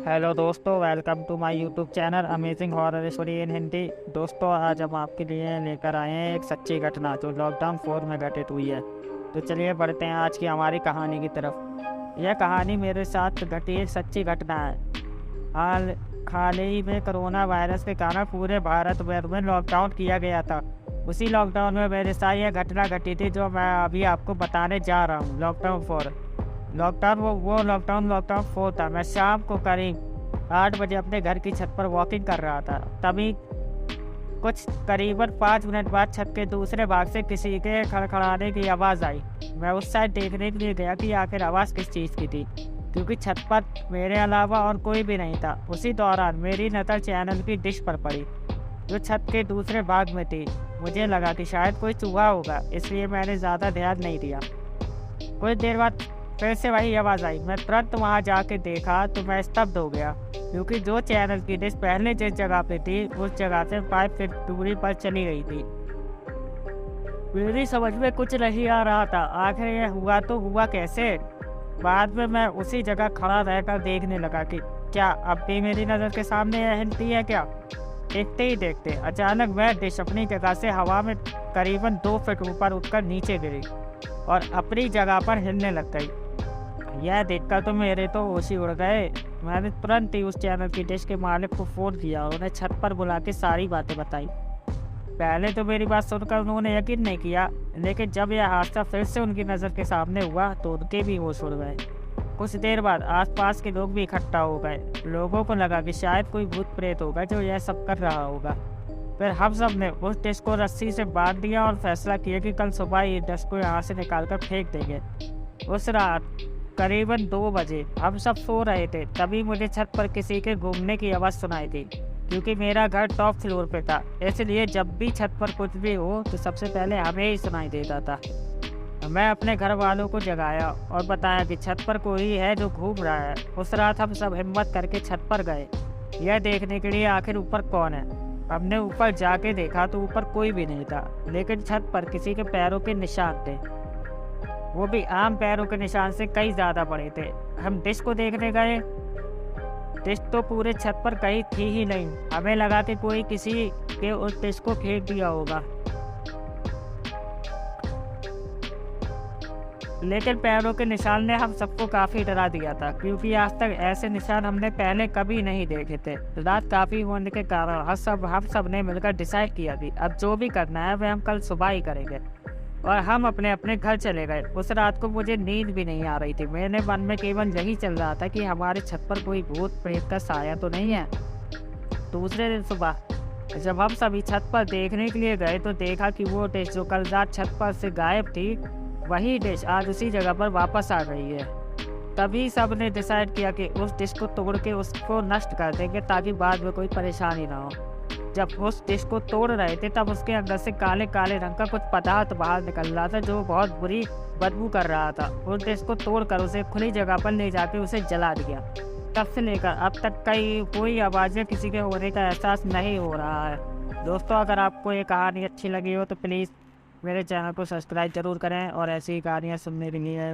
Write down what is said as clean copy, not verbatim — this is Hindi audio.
हेलो दोस्तों, welcome to my YouTube channel amazing horror story in Hindi. दोस्तों, आज हम आपके लिए लेकर आए हैं एक सच्ची घटना जो लॉकडाउन 4 में घटित हुई है। तो चलिए बढ़ते हैं आज की हमारी कहानी की तरफ। यह कहानी मेरे साथ घटी एक सच्ची घटना है। हाल हाल ही में कोरोना वायरस के कारण पूरे भारत भर में लॉकडाउन किया गया था। उसी लॉकडाउन में मेरे साथ यह घटना घटी थी जो मैं अभी आपको बताने जा रहा हूँ। लॉकडाउन 4 था। मैं शाम को करीब 8 बजे अपने घर की छत पर वॉकिंग कर रहा था। तभी कुछ करीबन 5 मिनट बाद छत के दूसरे भाग से किसी के खड़खड़ाने की आवाज़ आई। मैं उस साइड देखने के लिए गया कि आखिर आवाज़ किस चीज़ की थी, क्योंकि छत पर मेरे अलावा और कोई भी नहीं था। उसी दौरान मेरी नज़र चैनल की डिश पर पड़ी जो छत के दूसरे भाग में थी। मुझे लगा कि शायद कोई चूहा होगा, इसलिए मैंने ज़्यादा ध्यान नहीं दिया। कुछ देर बाद फिर से वही आवाज़ आई। मैं तुरंत वहां जाके देखा तो मैं स्तब्ध हो गया, क्योंकि जो चैनल की डिश पहले जिस जगह पे थी उस जगह से 5 फीट दूरी पर चली गई थी। मेरी समझ में कुछ नहीं आ रहा था, आखिर यह हुआ तो हुआ कैसे। बाद में मैं उसी जगह खड़ा रहकर देखने लगा कि क्या अब भी मेरी नज़र के सामने यह हिलती है क्या। देखते ही देखते अचानक वह डिश अपनी जगह से हवा में करीबन 2 फीट ऊपर उठकर नीचे गिरी और अपनी जगह पर हिलने लग गई। यह देखकर तो मेरे तो होश ही उड़ गए। मैंने तुरंत ही उस चैनल की डिश के मालिक को फ़ोन किया और उन्हें छत पर बुला के सारी बातें बताई। पहले तो मेरी बात सुनकर उन्होंने यकीन नहीं किया, लेकिन जब यह हादसा फिर से उनकी नज़र के सामने हुआ तो उनके भी होश उड़ गए। कुछ देर बाद आसपास के लोग भी इकट्ठा हो गए। लोगों को लगा कि शायद कोई भूत प्रेत होगा जो यह सब कर रहा होगा। फिर हम सब ने उस डिश को रस्सी से बांध दिया और फैसला किया कि कल सुबह ये डिश को यहाँ से निकाल कर फेंक देंगे। उस रात करीबन 2 बजे हम सब सो रहे थे, तभी मुझे छत पर किसी के घूमने की आवाज़ सुनाई दी। क्योंकि मेरा घर टॉप फ्लोर पे था, इसलिए जब भी छत पर कुछ भी हो तो सबसे पहले हमें ही सुनाई देता था। मैं अपने घर वालों को जगाया और बताया कि छत पर कोई है जो घूम रहा है। उस रात हम सब हिम्मत करके छत पर गए, यह देखने के लिए आखिर ऊपर कौन है। हमने ऊपर जाके देखा तो ऊपर कोई भी नहीं था, लेकिन छत पर किसी के पैरों के निशान थे, वो भी आम पैरों के निशान से कई ज्यादा बड़े थे। हम डिश को देखने गए, डिश तो पूरे छत पर कहीं थी ही नहीं। हमें लगा कि कोई किसी के उस डिश को फेंक दिया होगा, लेकिन पैरों के निशान ने हम सबको काफी डरा दिया था, क्योंकि आज तक ऐसे निशान हमने पहले कभी नहीं देखे थे। रात काफी होने के कारण हम सब ने मिलकर डिसाइड किया कि अब जो भी करना है वह हम कल सुबह ही करेंगे, और हम अपने अपने घर चले गए। उस रात को मुझे नींद भी नहीं आ रही थी। मेरे मन में केवल यही चल रहा था कि हमारे छत पर कोई भूत प्रेत का साया तो नहीं है। दूसरे दिन सुबह जब हम सभी छत पर देखने के लिए गए तो देखा कि वो डिश जो कल रात छत पर से गायब थी, वही डिश आज उसी जगह पर वापस आ गई है। तभी सब ने डिसाइड किया कि उस डिश को तोड़ के उसको नष्ट कर देंगे, ताकि बाद में कोई परेशानी ना हो। जब उस डिश को तोड़ रहे थे तब उसके अंदर से काले काले रंग का कुछ पदार्थ बाहर निकल रहा था, जो बहुत बुरी बदबू कर रहा था। उस डिश को तोड़कर उसे खुली जगह पर ले जाके उसे जला दिया। तब से लेकर अब तक कोई आवाज़ें किसी के होने का एहसास नहीं हो रहा है। दोस्तों, अगर आपको ये कहानी अच्छी लगी हो तो प्लीज़ मेरे चैनल को सब्सक्राइब जरूर करें और ऐसी ही कहानियाँ सुनने के लिए